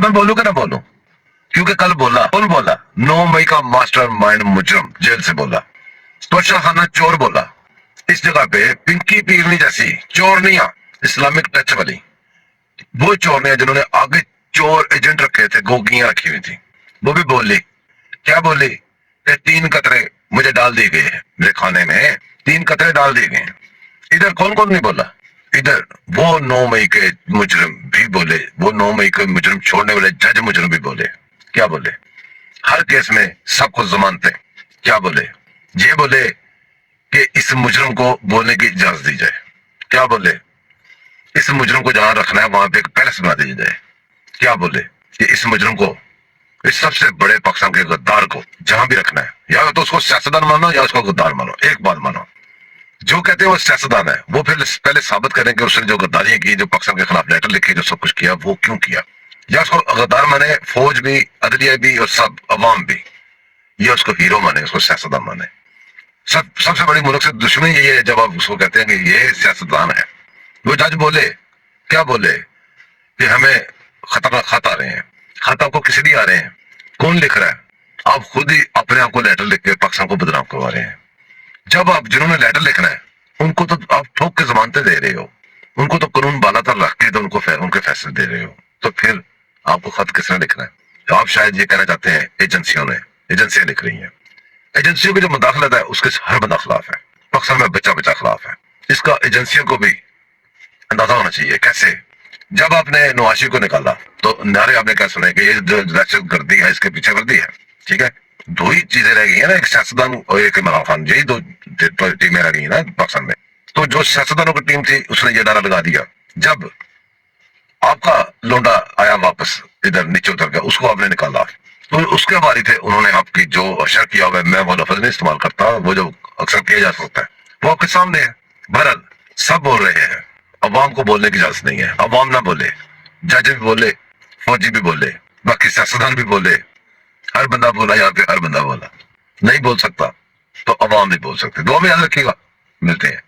اب میں بولوں کہ نہ بولوں؟ کیونکہ کل بولا، کون بولا؟ 9 مئی کا ماسٹر مائنڈ مجرم جیل سے بولا، توشا خانہ چور بولا۔ اس جگہ پہ پنکی پیرنی جیسی چورنیاں اسلامک ٹچ والی وہ چورنیاں جنہوں نے آگے چور ایجنٹ رکھے تھے، گوگیاں رکھی ہوئی تھی، وہ بھی بولی۔ کیا بولی؟ کہ 3 قطرے مجھے ڈال دیے گئے ہیں میرے کھانے میں، 3 قطرے ڈال دیے گئے ہیں۔ ادھر کون کون نہیں بولا؟ ادھر وہ 9 مئی کے مجرم بھی بولے، وہ 9 مئی کے مجرم چھوڑنے والے جج مجرم بھی بولے۔ کیا بولے؟ ہر کیس میں سب کو ضمانتیں۔ کیا بولے؟ یہ بولے کہ اس مجرم کو بولنے کی اجازت دی جائے۔ کیا بولے؟ اس مجرم کو جہاں رکھنا ہے وہاں پہ ایک پیلس بنا دی جائے۔ کیا بولے؟ کہ اس مجرم کو، اس سب سے بڑے پاکستان کے غدار کو جہاں بھی رکھنا ہے، یا تو اس کو سیاستدان مانو یا اس کو غدار مانو، ایک بات مانو، جو کہتے ہیں وہ سیاستدان ہے، وہ پھر پہلے ثابت کریں کہ اس نے جو غداریاں کی، جو پاکستان کے خلاف لیٹر لکھے، جو سب کچھ کیا، وہ کیوں کیا۔ یا اس کو غدار مانے فوج بھی، عدلیہ بھی اور سب عوام بھی، یا اس کو ہیرو مانے، اس کو سیاستدان مانے۔ سب سے بڑی ملک سے دشمنی یہی ہے جب آپ اس کو کہتے ہیں کہ یہ سیاستدان ہے۔ وہ جج بولے، کیا بولے؟ کہ ہمیں خطرناک خط آ رہے ہیں۔ خط آپ کو کس لیے آ رہے ہیں؟ کون لکھ رہا ہے؟ آپ خود ہی اپنے آپ کو لیٹر لکھ کے پاکستان کو بدنام کروا رہے ہیں۔ جب آپ جنہوں نے لیٹر لکھنا ہے ان کو تو آپ ٹھوک کے ضمانتیں دے رہے ہو، ان کو تو قانون بالا تر رکھ کے تو ان کے فیصلے دے رہے ہو، تو پھر آپ کو خط کس نے لکھنا ہے؟ تو آپ شاید یہ کہنا چاہتے ہیں ایجنسیاں لکھ رہی ہیں۔ ایجنسیوں کی جو مداخلت ہے اس کے ہر بندہ خلاف ہے، پاکستان میں بچہ خلاف ہے۔ اس کا ایجنسیوں کو بھی اندازہ ہونا چاہیے۔ کیسے؟ جب آپ نے نواشی کو نکالا تو نعرے آپ نے کیا سنے کہ یہ جو دہشت گردی ہے، اس کے پیچھے ورزی ہے، ٹھیک ہے؟ 2 ہی چیزیں رہ گئی ہیں نا، ایک سیاستدان اور ایک عمران خان، یہی 2 ٹیمیں رہ گئی ہیں نا پاکستان میں۔ تو جو سیاستدانوں کی ٹیم تھی اس نے یہ نعرہ لگا دیا، جب آپ کا لونڈا آیا واپس ادھر نیچے اتر گیا، اس کو آپ نے نکالا، تو اس کے باری تھے انہوں نے آپ کی جو اشر کیا ہوا ہے، میں وہ لفظ نہیں استعمال کرتا، وہ جو اکثر کیا جا سکتا ہے وہ آپ کے سامنے ہے۔ بہرحال سب بول رہے ہیں، عوام کو بولنے کی اجازت نہیں ہے، عوام نہ بولے، جج بھی بولے، فوجی بھی بولے، باقی سیاستدان بھی بولے، ہر بندہ بولا، یہاں پہ ہر بندہ بولا، نہیں بول سکتا تو عوام نہیں بول سکتے۔ دعا میں یاد رکھیے گا، ملتے ہیں۔